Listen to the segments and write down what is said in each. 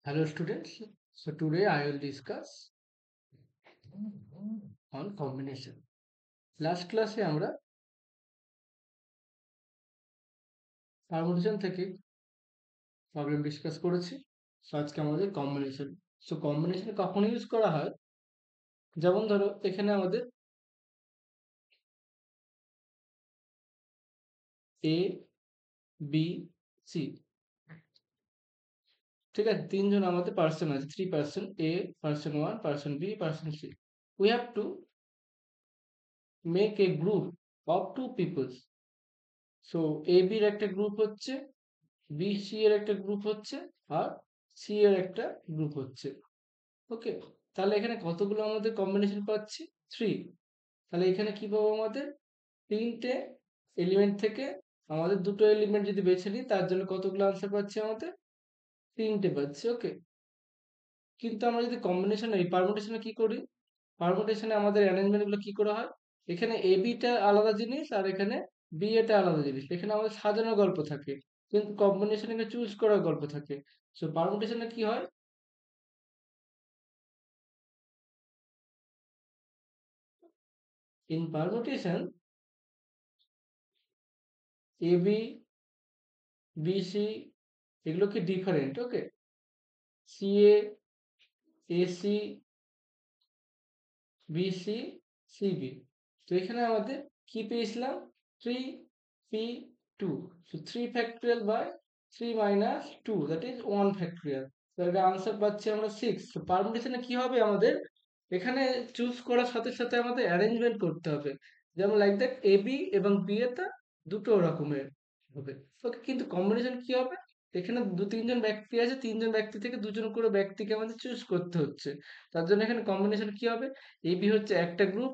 Hello students. So today I will discuss on combination. Last ক্লাসে আমরা permutation থেকে problem discuss করেছি। So আজকে আমাদের কম্বিনেশন। সো কম্বিনেশন কখন ইউজ করা হয়? যেমন ধরো এখানে আমাদের এ বি সি, ঠিক আছে, তিনজন আমাদের পার্সন আছে, three person, A person one, person B, person C. We have to make a group of two peoples. So A বির একটা গ্রুপ হচ্ছে, বি সি এর একটা গ্রুপ হচ্ছে, আর সি এর একটা গ্রুপ হচ্ছে। ওকে, তাহলে এখানে কতগুলো আমাদের কম্বিনেশন পাচ্ছি? থ্রি। তাহলে এখানে কি পাবো? আমাদের তিনটে এলিমেন্ট থেকে আমাদের দুটো এলিমেন্ট যদি বেছে নিই, তার জন্য কতগুলো আনসার পাচ্ছি? আমাদের তিনটে পাচ্ছি। ওকে, কিন্তু আমরা যদি কম্বিনেশন এই পারমুটেশনে কি করি? পারমুটেশনে আমাদের অ্যারেঞ্জমেন্ট গুলো কি করা হয়? এখানে এ বিটা আলাদা জিনিস, আর এখানে বি এটা আলাদা জিনিস। এখানে আমাদের সাজানোর গল্প থাকে, কিন্তু কম্বিনেশনে চুজ করার গল্প থাকে। সো পারমুটেশনে কি হয়? In permutation A B, B C এগুলো কি different? Okay, C A, AC, BC, CB. তো এখানে আমাদের কি পেয়েছিলাম? Three P two. So three factorial by three minus two, that is one factorial. তো এটা আনসার পাচ্ছি আমরা সিক্স। তো পারমুটেশনে কি হবে আমাদের? এখানে চুজ করার সাথে সাথে আমাদের অ্যারেঞ্জমেন্ট করতে হবে। যেমন লাইক দ্যাট এ বি এবং বি এটা দুটো রকমের হবে। ওকে, কিন্তু কম্বিনেশন কি হবে? এখানে দু তিনজন ব্যক্তি আছে, তিনজন ব্যক্তি থেকে দুজন করে ব্যক্তিকে আমাদের চুজ করতে হচ্ছে। তার জন্য এখানে কম্বিনেশন কি হবে? এবি হচ্ছে একটা গ্রুপ,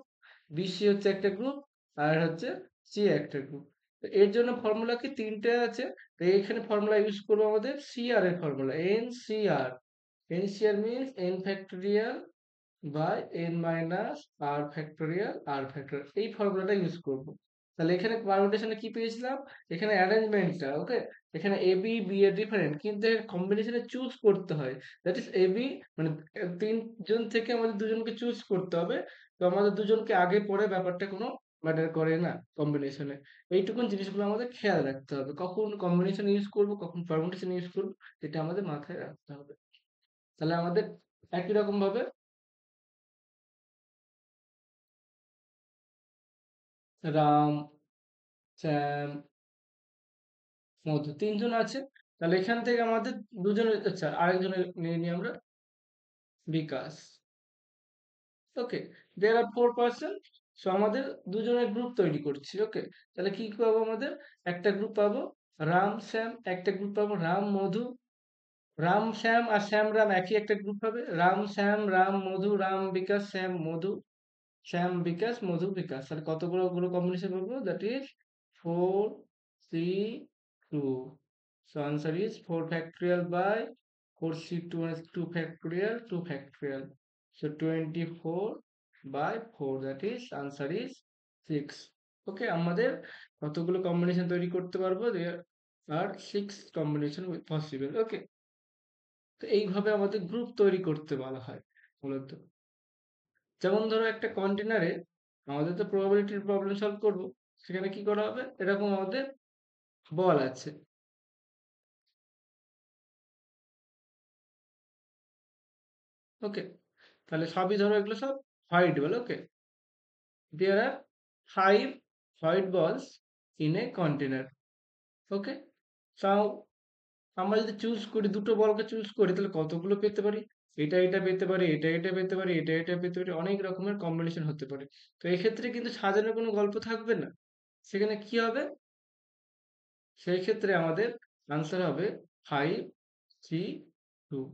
বিসি হচ্ছে একটা গ্রুপ, আর হচ্ছে সি একটা গ্রুপ। তো এর জন্য ফর্মুলা কি তিনটে আছে। তো এখানে ফর্মুলা ইউজ করবো আমাদের সিআর এর formula, N CR. N CR means N factorial by N minus R factorial R factorial, এই ফর্মুলাটা ইউজ করব। তাহলে এখানে পারমুটেশনে কি পেয়েছিলাম? এখানে অ্যারেঞ্জমেন্টটা ওকে, এখানে এ বি বি এর ডিফারেন্ট, কিন্তু কম্বিনেশনে চুজ করতে হয়। দ্যাট ইজ এ বি, মানে তিনজন থেকে আমাদের দুজনকে চুজ করতে হবে। তো আমাদের দুজনকে আগে পরে ব্যাপারটা কোনো ম্যাটার করে না কম্বিনেশনে। এইটুকুন জিনিসগুলো আমাদের খেয়াল রাখতে হবে, কখন কম্বিনেশন ইউজ করব, কখন পারমুটেশন ইউজ করব, এটা আমাদের মাথায় রাখতে হবে। তাহলে আমাদের একই রকম ভাবে রাম, শ্যাম, মধু তিনজন আছে। তাহলে এখান থেকে আমাদের দুজনের, আচ্ছা আরেকজনের নিয়ে নিই আমরা, বিকাশ। ওকে, দেয়ার আর ফোর পার্সন। সো আমাদের দুজনের গ্রুপ তৈরি করছি। ওকে, তাহলে কি পাবো? আমাদের একটা গ্রুপ পাবো রাম শ্যাম, একটা গ্রুপ পাবো রাম মধু। রাম শ্যাম আর শ্যাম রাম একই একটা গ্রুপ হবে, রাম শ্যাম রাম মধু রাম বিকাশ শ্যাম মধু, শ্যাম বিকাশ মধু বিকাশ। তাহলে কতগুলো গুলো কম্বিনেশন পাবো? That is four, three, two. So answer is 4 factorial by 4c2 is 2 factorial, 2 factorial. So 24 by 4, that is answer is 6. Okay, আমাদের কতগুলো কম্বিনেশন তৈরি করতে পারবো? There are 6 combination possible. Okay, তো এইভাবে আমাদের গ্রুপ তৈরি করতে বলা হয় মূলত। যেমন ধরো একটা কন্টেনারে আমাদের তো প্রবাবিলিটির প্রবলেম সলভ করব। সেখানে কি করা হবে? এরকম আমাদের বল আছে। ওকে, তাহলে সবই ধরো এগুলো সব white ball. Okay, there are 5 white balls in a container. ওকে, তাও আমরা যদি চুজ করি, দুটো বলকে চুজ করি, তাহলে কতগুলো পেতে পারি? এটা এটা পেতে পারি, এটা এটা পেতে পারি, এটা এটা পেতে পারি, অনেক রকমের কম্বিনেশন হতে পারে। তো এক্ষেত্রে কিন্তু সাজানোর কোনো গল্প থাকবে না। সেখানে কি হবে? সেই ক্ষেত্রে আমাদের আনসার হবে 5, 3, 2।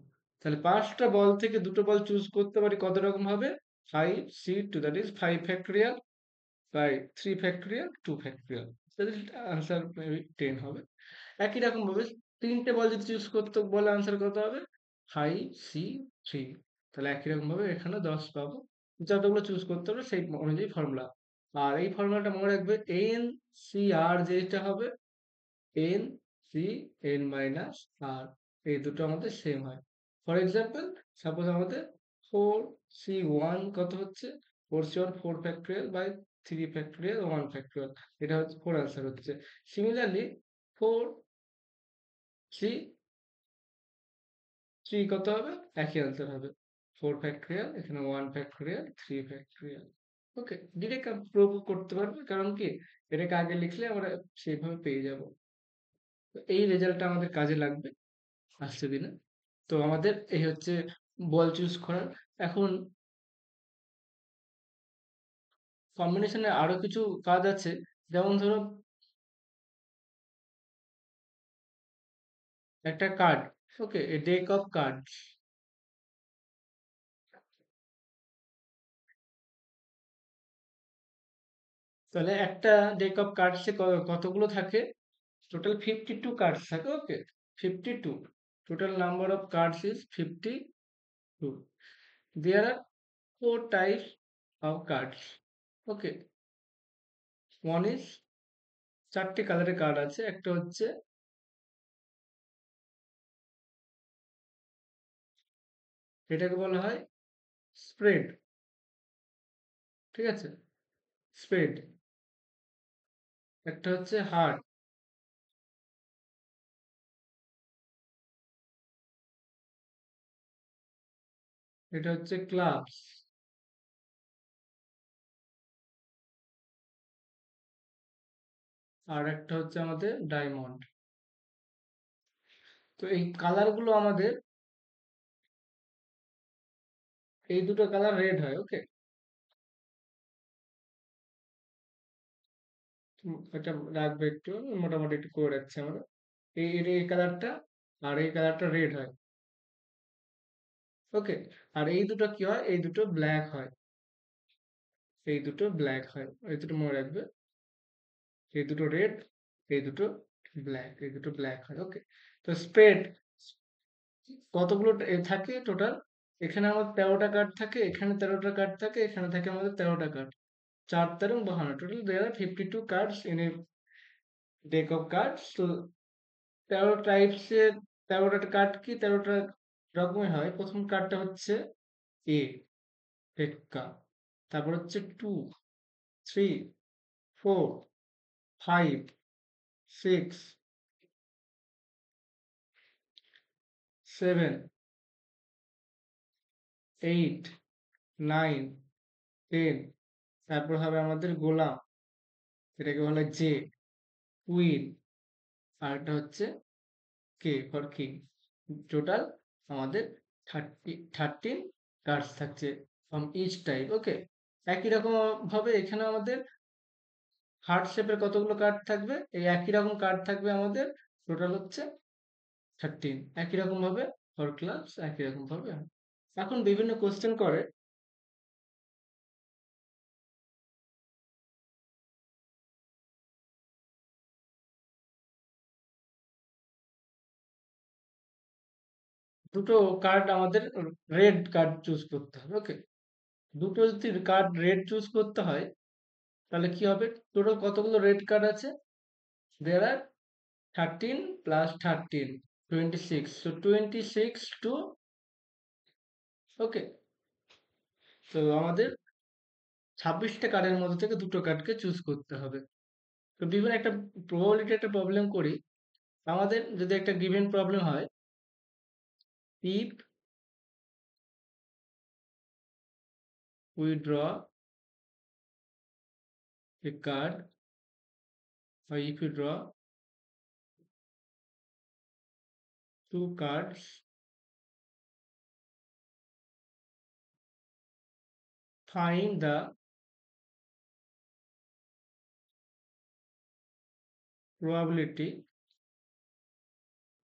তাহলে পাঁচটা বল থেকে দুটো বল চুজ করতে পারি কত রকম হবে? 5c2, that is 5 factorial by 3 factorial 2 factorial. Answer maybe 10 হবে। একই রকম ভাবে তিনটে বল যদি চুজ করতে বলে, আনসার কত হবে? 5c3। তাহলে একই রকম ভাবে এখানে 10 পাবো। যতগুলো চুজ করতে হবে সেই অনুযায়ী ফর্মুলা। আর এই ফর্মুলাটা মনে রাখবে, এন সি আর যেটা হবে, এন সি এন মাইনাস আর, এই দুটো আমাদের সেম হয়। ফর এক্সাম্পল, সাপোজ আমাদের 4c1 কত হচ্ছে, 4c1 4 factorial by 3 factorial 1 factorial, এটা হচ্ছে 4 আনসার হচ্ছে। সিমিলারলি 4c 3 কত হবে, একই আনসার হবে, 4 ফ্যাক্টোরিয়াল, এখানে 1 ফ্যাক্টোরিয়াল 3 ফ্যাক্টোরিয়াল। ওকে, ডিরেক্ট প্রুভ করতে পারবে, কারণ কি এটাকে আগে লিখলে আমরা সেইভাবে পেয়ে যাব। তো এই রেজাল্টটা আমাদের কাজে লাগবে আসছে দিনে। তো আমাদের এই হচ্ছে বল চুজ করার। এখন কম্বিনেশনে আরো কিছু কাজ আছে, যেমন ধরো একটা card, okay, a deck of cards. তাহলে একটা ডেক অফ কার্ডসে কতগুলো থাকে, টোটাল 52 কার্ডস থাকে, okay, 52, total number of cards is 52। There are 4 types of cards, okay, one is, চারটে কালারের কার্ড আছে, একটা হচ্ছে এটাকে বলা হয় স্প্রেড, ঠিক আছে, স্প্রেড। একটা হচ্ছে হার্ট, এটা হচ্ছে ক্লাবস, আর একটা হচ্ছে আমাদের ডায়মন্ড। তো এই কালার গুলো আমাদের, এই দুটো কালার রেড হয়, ওকে, এটা রাখবে একটু, মোটামুটি একটু করে রাখছি আমরা। এই কালারটা আর এই কালারটা রেড হয়, ওকে। আর এই দুটো কি হয়, এই দুটো ব্ল্যাক হয়, এই দুটো ব্ল্যাক হয়, এই দুটো মনে রাখবে, এই দুটো রেড, এই দুটো ব্ল্যাক, এই দুটো ব্ল্যাক হয়, ওকে। তো স্প্রেড কতগুলো থাকে টোটাল, এখানে আমাদের 13টা কার্ড থাকে, এখানে 13টা কার্ড থাকে, এখানে থাকে আমাদের 13টা card, 4 13 52, total there are 52 cards in a deck of cards. তো 13 টাইপসের, 13টা কার্ড কি 13টা রকমের হয়। প্রথম কার্ডটা হচ্ছে এ, টেক্কা, তারপর হচ্ছে 2 3 4 5 6 7 8 9 10, তারপর হবে আমাদের গোলাম, এটাকে বলা হয় জে, কুইন, আর একটা হচ্ছে কে ফর কিং। টোটাল আমাদের 13 কার্ডস থাকছে ফ্রম ইচ টাইপ, ওকে। একই রকম ভাবে এখানে আমাদের হার্ট শেপের কতগুলো কার্ড থাকবে, এই একই রকম কার্ড থাকবে আমাদের, টোটাল হচ্ছে 13, একই রকম ভাবে ফর ক্লাবস, একই রকম ভাবে। এখন বিভিন্ন কোশ্চেন করে, দুটো কার্ড আমাদের রেড কার্ড চুজ করতে হবে, ওকে। দুটো যদি কার্ড রেড চুজ করতে হয়, তাহলে কি হবে, টোটাল কতগুলো রেড কার্ড আছে, দেয়ার আর 13 প্লাস 13, 26, so 26 টু, ওকে। তো আমাদের 26টা কার্ডের মধ্যে থেকে দুটো কার্ডকে চুজ করতে হবে। তো বিভিন্ন একটা প্রবাবিলিটি একটা প্রবলেম করি, আমাদের যদি একটা গিভেন প্রবলেম হয়, if we draw A card, or if you draw two cards, find the probability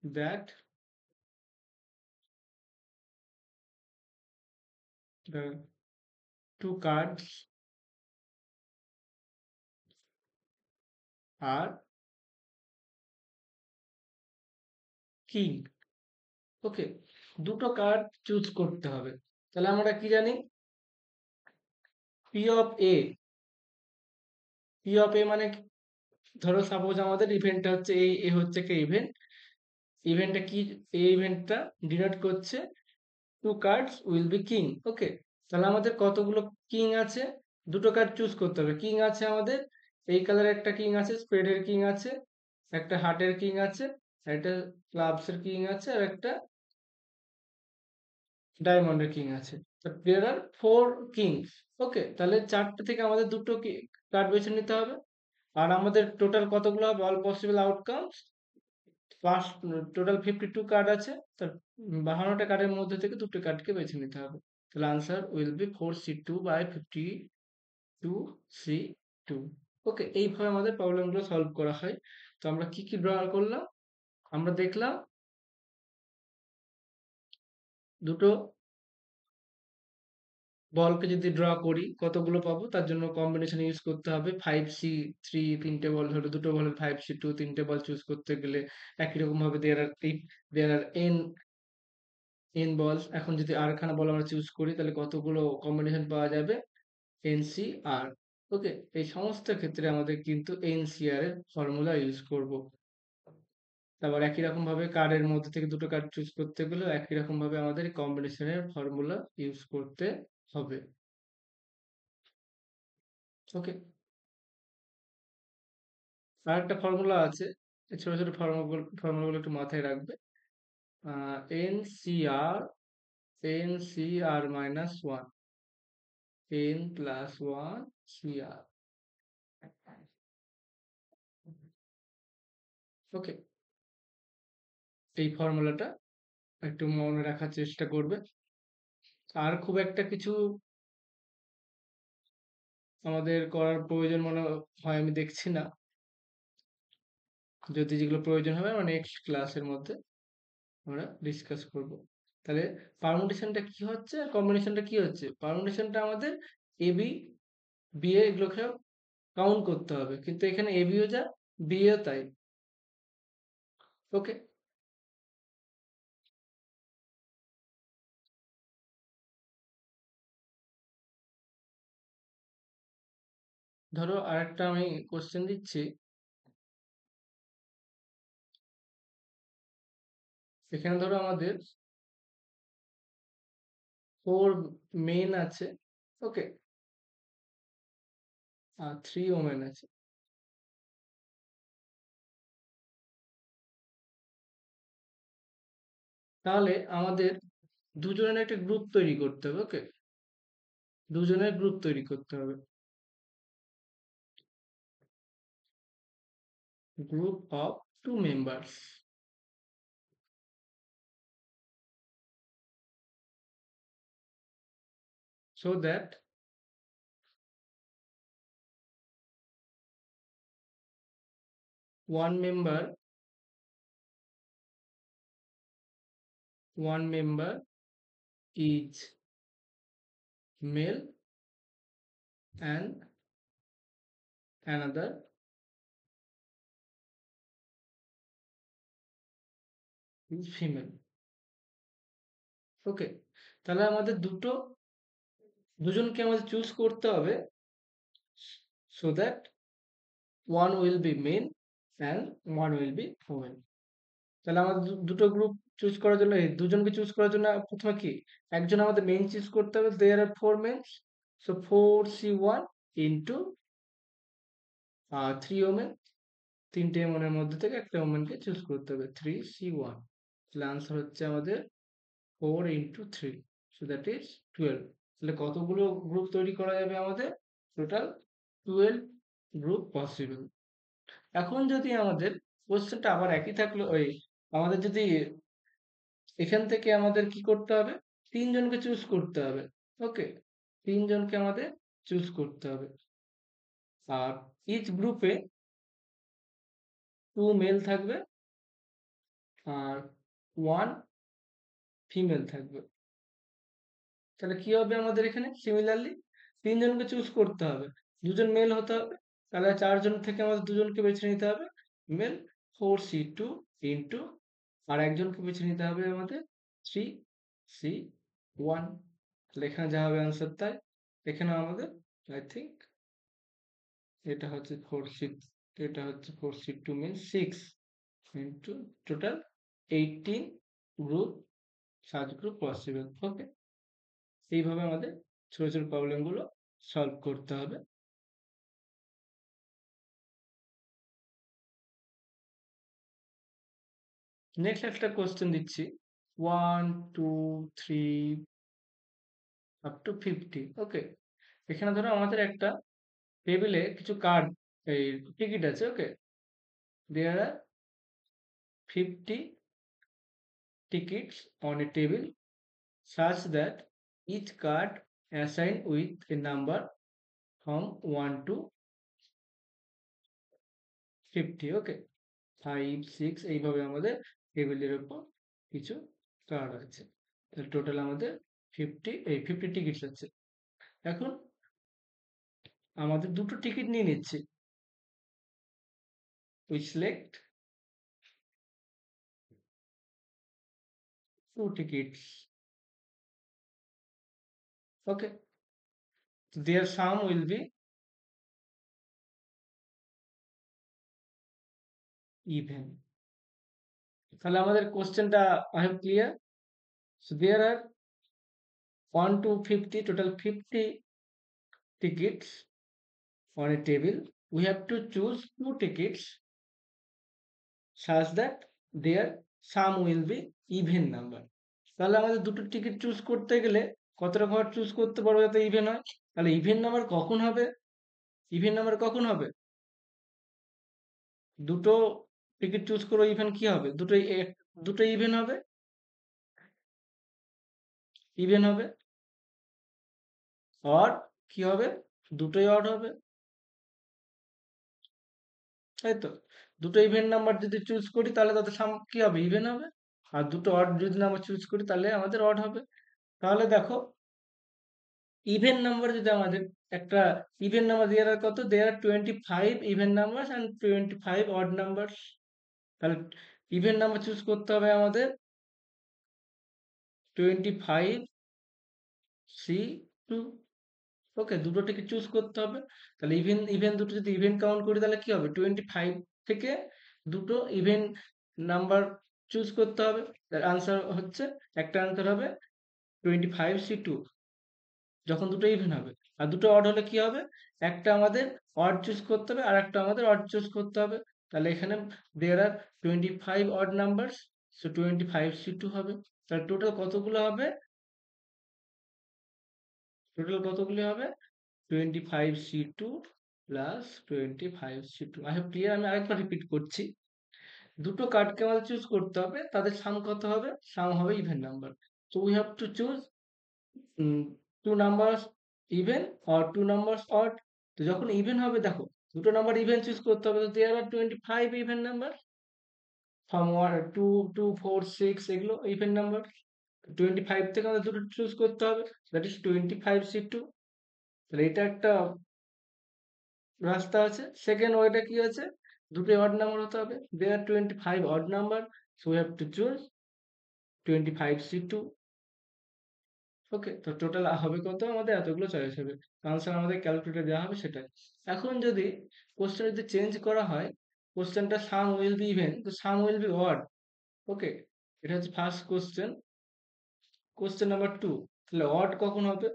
that the two cards are king, okay. দুটো কার্ড চুজ করতে হবে, তাহলে আমরা কি জানি, P of A, P of A মানে ধরো সাপোজ আমাদের ইভেন্টটা হচ্ছে এই, এ হচ্ছে কি ইভেন্ট, ইভেন্টটা কি, এই ইভেন্টটা ডিনোট করছে 2 cards will be king. ওকে, তাহলে আমাদের কতগুলো কিং আছে? দুটো কার্ড চুজ করতে হবে। কিং আছে আমাদের এই কালারের একটা কিং আছে, স্পেডের কিং আছে, একটা হার্টের কিং আছে, একটা ক্লাবসের কিং আছে, আর একটা ডায়মন্ডের কিং আছে। তো দেয়ার আর 4 কিংস। ওকে, তাহলে চারটে থেকে আমাদের দুটো কার্ড বেছে নিতে হবে। আর আমাদের টোটাল কতগুলো হবে? অল পসিবল আউটকামস পাঁচ, টোটাল 52 কার্ড আছে। তো 52টা কার্ডের মধ্যে থেকে দুটো কার্ডকে বেছে নিতে হবে। তাহলে answer will be 4C2 by 52C2। Okay, এইভাবে আমাদের প্রবলেমগুলো সলভ করা হয়। তো আমরা কি কি ড্র করলাম? আমরা দেখলাম দুটো বলকে যদি ড্র করি কতগুলো পাবো, তার জন্য কম্বিনেশন ইউজ করতে হবে। 5C3, তিনটে বল হলো, দুটো বল হলো 5C2, তিনটে বল চুজ করতে গেলে একই রকম ভাবে দেয়ার আর এন বলস। এখন যদি আর খানা বল আমরা চুজ করি তাহলে কতগুলো কম্বিনেশন পাওয়া যাবে? এনসিআর। ওকে, এই সমস্ত ক্ষেত্রে আমাদের কিন্তু এনসিআর এর ফর্মুলা ইউজ করব। তারপর একই রকম ভাবে কার্ডের মধ্যে থেকে দুটো কার্ড চুজ করতে গেলেও একই রকম ভাবে আমাদের কম্বিনেশনের ফর্মুলা ইউজ করতে হবে। ওকে, আর একটা ফর্মুলা আছে, এই ছোট ছোট ফর্মুলাগুলো একটু মাথায় রাখবে। N C r, n C r minus one, n plus one C r. Okay, এই ফর্মুলাটা একটু মনে রাখার চেষ্টা করবে। আর খুব একটা কিছু আমাদের করার প্রয়োজন মনে হয় আমি দেখছি না। যদি যেগুলো প্রয়োজন হবে আমরা নেক্সট ক্লাসের মধ্যে আমরা ডিসকাস করব। তাহলে পারমুটেশনটা কি হচ্ছে আর কম্বিনেশনটা কি হচ্ছে? পারমুটেশনটা আমাদের এবি, বিএ এগুলোকে কাউন্ট করতে হবে, কিন্তু এখানে এবিও যা বিএও তাই। ওকে, ধরো আরেকটা আমি কোশ্চেন দিচ্ছি। এখানে ধরো আমাদের 4 মেন আছে, ওকে, আর 3 ওমেন আছে। তাহলে আমাদের দুজনের একটা গ্রুপ তৈরি করতে হবে। ওকে, দুজনের গ্রুপ তৈরি করতে হবে। Group of 2 members, so that one member one member is male and another is female. ওকে, তাহলে আমাদের দুজনকে আমাদের চুজ করতে হবে, so that one will be male and one will be woman. তাহলে আমাদের দুটো গ্রুপ চুজ করার জন্য, এই দুজনকে চুজ করার জন্য প্রথমে কি একজন আমাদের মেন চুজ করতে হবে। There are 4 men, so 4C1 into 3 women. তিনটে ওমেনের মধ্যে থেকে একটা ওমেনকে চুজ করতে হবে, 3C1। তাহলে আনসার হচ্ছে আমাদের 4 × 3, সো দ্যাট ইজ 12। তাহলে কতগুলো গ্রুপ তৈরি করা যাবে আমাদের? Total 12 group possible. এখন যদি আমাদের কোশ্চেনটা আবার একই থাকলো, ওই আমাদের যদি এখান থেকে আমাদের কি করতে হবে? তিনজনকে চুজ করতে হবে। ওকে, তিনজনকে আমাদের চুজ করতে হবে। আর ইচ গ্রুপে 2 মেল থাকবে আর 1 ফিমেল থাকবে। তাহলে কি হবে আমাদের এখানে? সিমিলারলি তিনজনকে চুজ করতে হবে, দুজন মেল হতে হবে। তাহলে চারজন থেকে আমাদের দুজনকে বেছে নিতে হবে মেল, 4C2 ইন্টু আর একজনকে বেছে নিতে হবে আমাদের 3C1। তাহলে এখানে যা হবে আনসার তাই। এখানে আমাদের আই থিঙ্ক এটা হচ্ছে 4C, এটা হচ্ছে 4C2 মিন 6 into total 18 group such group possible. ওকে, এইভাবে আমাদের ছোট ছোট প্রবলেমগুলো সলভ করতে হবে। নেক্সট একটা কোশ্চেন দিচ্ছি, 1 2 3 আপ টু 50। ওকে, এখানে ধরো আমাদের একটা টেবিলে কিছু কার্ড, এই টিকিট আছে। ওকে, দেয়ার আর 50 tickets on a table such that each card assigned with a number from 1 to 50। ওকে, 5 6 এইভাবে আমাদের টেবিলের উপর কিছু কার্ড আছে। টোটাল আমাদের 50 টিকিটস আছে। এখন আমাদের দুটো টিকিট নিয়ে নিচ্ছি। we select 2 tickets। okay, their sum will be even। তাহলে আমাদের কোশ্চেনটা I hope clear। so there are 1 to 50, total 50 tickets on a table। we have to choose 2 tickets such that their sum will be even number। তাহলে আমাদের দুটো ticket choose করতে গেলে কতটা ঘর চুজ করতে পারবো যাতে ইভেন হয়? তাহলে ইভেন নাম্বার কখন হবে? ইভেন নাম্বার কখন হবে? দুটো টিকিট চুজ করো, ইভেন কি হবে? দুটো ইভেন হবে, ইভেন হবে। অড কি হবে? দুটোই অড হবে, তাই তো? দুটো ইভেন নাম্বার যদি চুজ করি তাহলে তাদের সাম কি হবে? ইভেন হবে। আর দুটো অড যদি নাম্বার চুজ করি তাহলে আমাদের অড হবে। তাহলে দেখো, ইভেন নাম্বার যদি আমাদের একটা ইভেন নাম্বার দেওয়ার আর কত, দেয়ার 25 even number and 25 odd number. তাহলে ইভেন নাম্বার চুজ করতে হবে আমাদের 25 C2। ওকে, দুটো থেকে চুজ করতে হবে। তাহলে ইভেন ইভেন দুটো যদি ইভেন কাউন্ট করি তাহলে কি হবে? 25 থেকে দুটো ইভেন নাম্বার চুজ করতে হবে। তার আনসার হচ্ছে, একটা আনসার হবে 25C2 যখন দুটো ইভেন হবে। আর দুটো অড হলে কি হবে? একটা আমাদের অড চুজ করতে হবে আর একটা আমাদের অড চুজ করতে হবে। তাহলে এখানে দেয়ার আর 25 অড নাম্বারস, সো 25C2 হবে। তাহলে টোটাল কতগুলো হবে? টোটাল কতগুলি হবে? 25C2 plus 25C2। I hope clear. আমি আরেকবার রিপিট করছি, দুটো কার্ডকে আমাদের চুজ করতে হবে, তাদের সাম কত হবে? সাম হবে even number. So we have to choose two numbers even or two numbers odd. তো যখন ইভেন হবে, দেখো দুটো নাম্বার ইভেন চুজ করতে হবে, তো দেয়ার আর 25 ইভেন নাম্বার ফ্রম 2 2 4 6, এগুলো ইভেন নাম্বার। 25 থেকে আমাদের দুটো চুজ করতে হবে, দ্যাট ইজ 25C2। তাহলে এটা একটা রাস্তা আছে। সেকেন্ড ওয়েটা কি আছে? দুটো অড নাম্বার হতে হবে, দেয়ার 25 odd number, so we have to choose 25C2। ওকে, তো টোটাল হবে কত? আমাদের এতগুলো চয়েস হবে। আনসার আমাদের ক্যালকুলেটর দেওয়া হবে সেটাই। এখন যদি কোশ্চেন যদি চেঞ্জ করা হয়, কোশ্চেনটা সাম উইল বি ইভেন, তো সাম উইল বি অড। ওকে, এটা হচ্ছে ফার্স্ট কোশ্চেন। কোশ্চেন নাম্বার 2, তাহলে অড কখন হবে?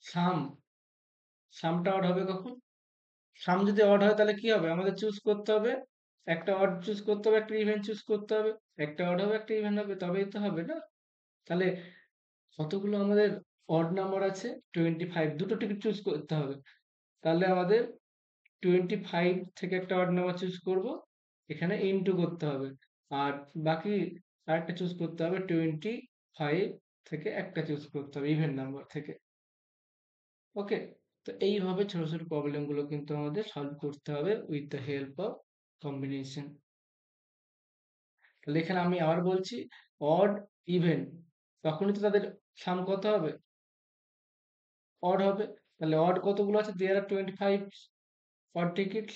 সাম সামটা অড হবে কখন? সাম যদি অড হয় তাহলে কি হবে? আমাদের চুজ করতে হবে, একটা অড চুজ করতে হবে, একটা ইভেন চুজ করতে হবে। একটা অড হবে, একটা ইভেন হবে, তবেই তো হবে না? তাহলে কতগুলো আমাদের অড নাম্বার আছে? 25, দুটো টিকিট চুজ করতে হবে। তাহলে আমাদের 25 থেকে একটা অড নাম্বার চুজ করব, এখানে ইনটু করতে হবে। আর বাকি আরেকটা চুজ করতে হবে, 25 থেকে একটা চুজ করতে হবে ইভেন নাম্বার থেকে। ওকে, তো এইভাবে ছোট ছোট প্রবলেম গুলো কিন্তু আমাদের সলভ করতে হবে with the help of combination. তাহলে এখানে আমি আবার বলছি, অড ইভেন তখনই তো তাদের সাম কত হবে? অড হবে। তাহলে অড কতগুলো আছে? দেয়ার আর 25 অড টিকিট।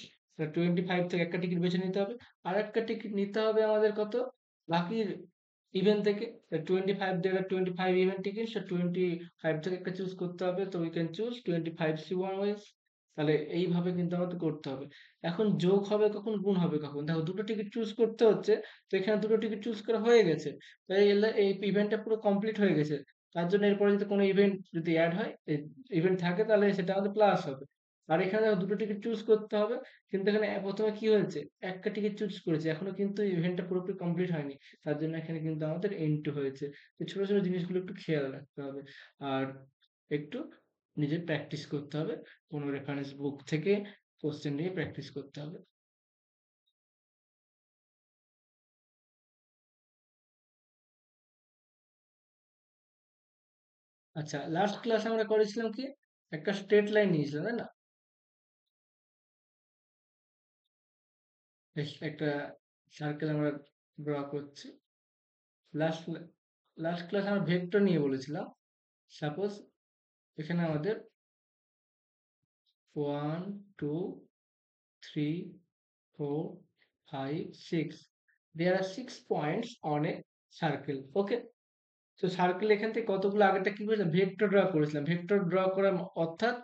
25 থেকে একটা টিকিট বেছে নিতে হবে, আর একটা টিকিট নিতে হবে আমাদের কত? বাকি ইভেন থেকে। 25 দেয়ার আর 25 ইভেন টিকিট, 25 থেকে একটা চুজ করতে হবে। তো we can choose 25C1 wedge. তাহলে এইভাবে কিন্তু আমাদের করতে হবে। এখন যোগ হবে কখন, গুণ হবে কখন? দেখো দুটো টিকিট চুজ করতে হচ্ছে। তো এখানে দুটো টিকিট চুজ করা হয়ে গেছে। তো এই ইভেন্টটা পুরো কমপ্লিট হয়ে গেছে। তার জন্য এরপরে যদি কোনো ইভেন্ট যদি এড হয়, ইভেন্ট থাকে তাহলে সেটা আমাদের প্লাস হবে। আর এখানে দেখো দুটো টিকিট চুজ করতে হবে। কিন্তু এখানে প্রথমে কি হয়েছে? একটা টিকিট চুজ করেছি। এখনো কিন্তু ইভেন্টটা পুরোপুরি কমপ্লিট হয়নি। তার জন্য এখানে কিন্তু আমাদের ইনটু হয়েছে। তো ছোট, ছোট জিনিসগুলো একটু খেয়াল রাখতে হবে। আর একটু নিজে প্র্যাকটিস করতে হবে। কোনো রেফারেন্স বুক থেকে কোশ্চেন নিয়ে প্র্যাকটিস করতে হবে। আচ্ছা, লাস্ট ক্লাস আমরা করেছিলাম কি? একটা স্ট্রেট লাইন নিয়েছিলাম, তাই না? একটা সার্কেল আমরা ড্র করছি। লাস্ট লাস্ট ক্লাস আমরা ভেক্টর নিয়ে বলেছিলাম। সাপোজ এখানে আমাদের 1 2 3 4 5 6, there are 6 points on a circle. Okay, তো সার্কেল এখান থেকে কতগুলো, আগেরটা কি করেছিলাম, ভেক্টর ড্র করেছিলাম। ভেক্টর ড্র করা অর্থাৎ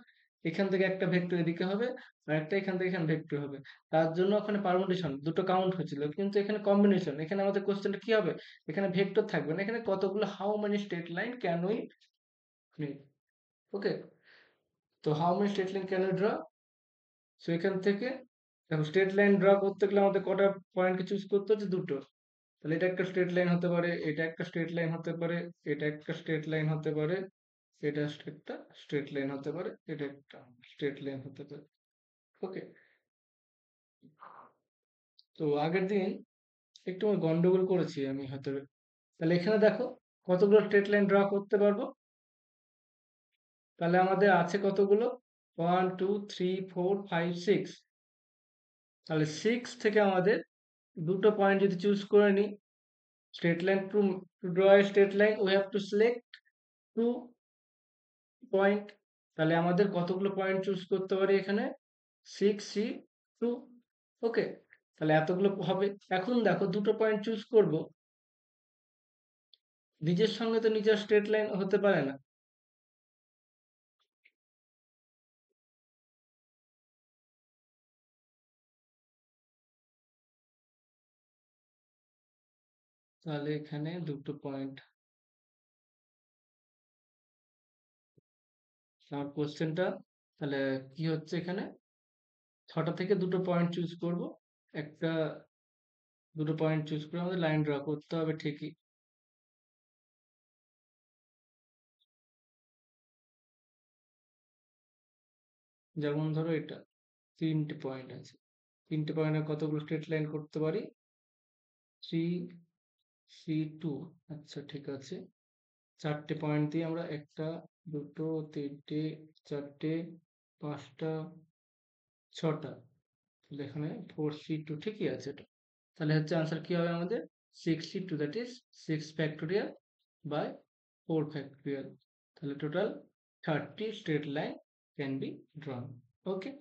এখান থেকে একটা ভেক্টর এদিকে হবে আর একটা এখান থেকে এখানে ভেক্টর হবে। তার জন্য ওখানে পারমুটেশন দুটো কাউন্ট হয়েছিল, কিন্তু এখানে কম্বিনেশন। এখানে আমাদের কোশ্চেনটা কি হবে? এখানে ভেক্টর থাকবে না, এখানে কতগুলো, how many straight line can we make. Okay, তো how many straight line can we draw. So এখান থেকে দেখো স্ট্রেট লাইন ড্র করতে গেলে আমাদের কটা পয়েন্টকে চুজ করতে হচ্ছে? দুটো। তাহলে এটা একটা স্ট্রেট লাইন হতে পারে, এটা একটা স্ট্রেট লাইন হতে পারে, এটা একটা স্ট্রেট লাইন হতে পারে, এটা একটা স্ট্রেট লাইন হতে পারে, এটা একটা স্ট্রেট লাইন হতে পারে। ওকে, তো আগের দিন একটু আমি গন্ডগোল করেছি আমি হয়তো। তাহলে এখানে দেখো কতগুলো স্ট্রেট লাইন ড্র করতে পারবো। তাহলে আমাদের আছে কতগুলো? 1 2 3 4 5 6। তাহলে 6 থেকে আমাদের দুটো পয়েন্ট যদি চুজ করে নিই, straight line to draw a straight line we have to select 2 point. তাহলে আমাদের কতগুলো পয়েন্ট চুজ করতে পারি এখানে? 6 C 2। ওকে, তাহলে এতগুলো হবে। এখন দেখো দুটো পয়েন্ট চুজ করব, নিজের সঙ্গে তো নিজের স্ট্রেট লাইন হতে পারে না। তাহলে এখানে দুটো পয়েন্ট, আমার কোশ্চেনটা তাহলে কি হচ্ছে এখানে? ছটা থেকে দুটো পয়েন্ট চুজ করব। একটা দুটো পয়েন্ট চুজ করে আমাদের লাইন ড্র করতে হবে ঠিকই। যেমন ধরো এটা তিনটে পয়েন্ট আছে, তিনটে পয়েন্টে কতগুলো স্ট্রেট লাইন করতে পারি? 3 C 2। আচ্ছা ঠিক আছে, চারটে পয়েন্ট দিয়ে আমরা একটা, দুটো, তিনটে, চারটে, পাঁচটা, ছটা। তাহলে এখানে 4 C 2 ঠিকই আছে এটা। তাহলে হচ্ছে আনসার কি হবে আমাদের? 6 C 2, that is 6 factorial by 4 factorial. তাহলে total 30 straight line can be drawn. Okay,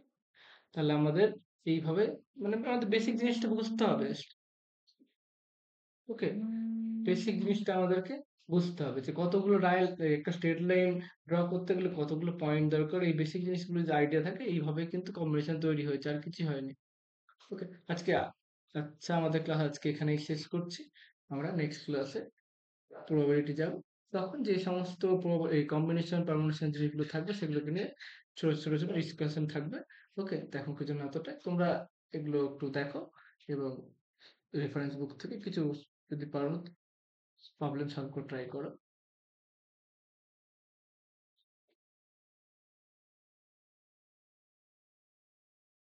তাহলে আমাদের এইভাবে, মানে আমাদের বেসিক জিনিসটা বুঝতে হবে। ওকে, বেসিক জিনিসটা আমাদেরকে বুঝতে হবে যে কতগুলো রাইল, একটা স্ট্রেট লাইন ড্র করতে গেলে কতগুলো পয়েন্ট দরকার। এই বেসিক জিনিসগুলো যে আইডিয়া থাকে, এইভাবে কিন্তু কম্বিনেশন তৈরি হয়েছে, আর কিছু হয়নি। ওকে, আজকে আচ্ছা আমাদের ক্লাস আজকে এখানেই শেষ করছি। আমরা নেক্সট ক্লাসে প্রবাবিলিটি যাব। তখন যে সমস্ত এই কম্বিনেশন পারমুটেশন যেগুলো থাকবে সেগুলোকে নিয়ে ছোট ছোট ছোট ডিসকাশন থাকবে। ওকে, তো এখনকার জন্য এতটাই। তোমরা এগুলো একটু দেখো এবং রেফারেন্স বুক থেকে কিছু যদি পারো প্রবলেম সলভ করে ট্রাই করো।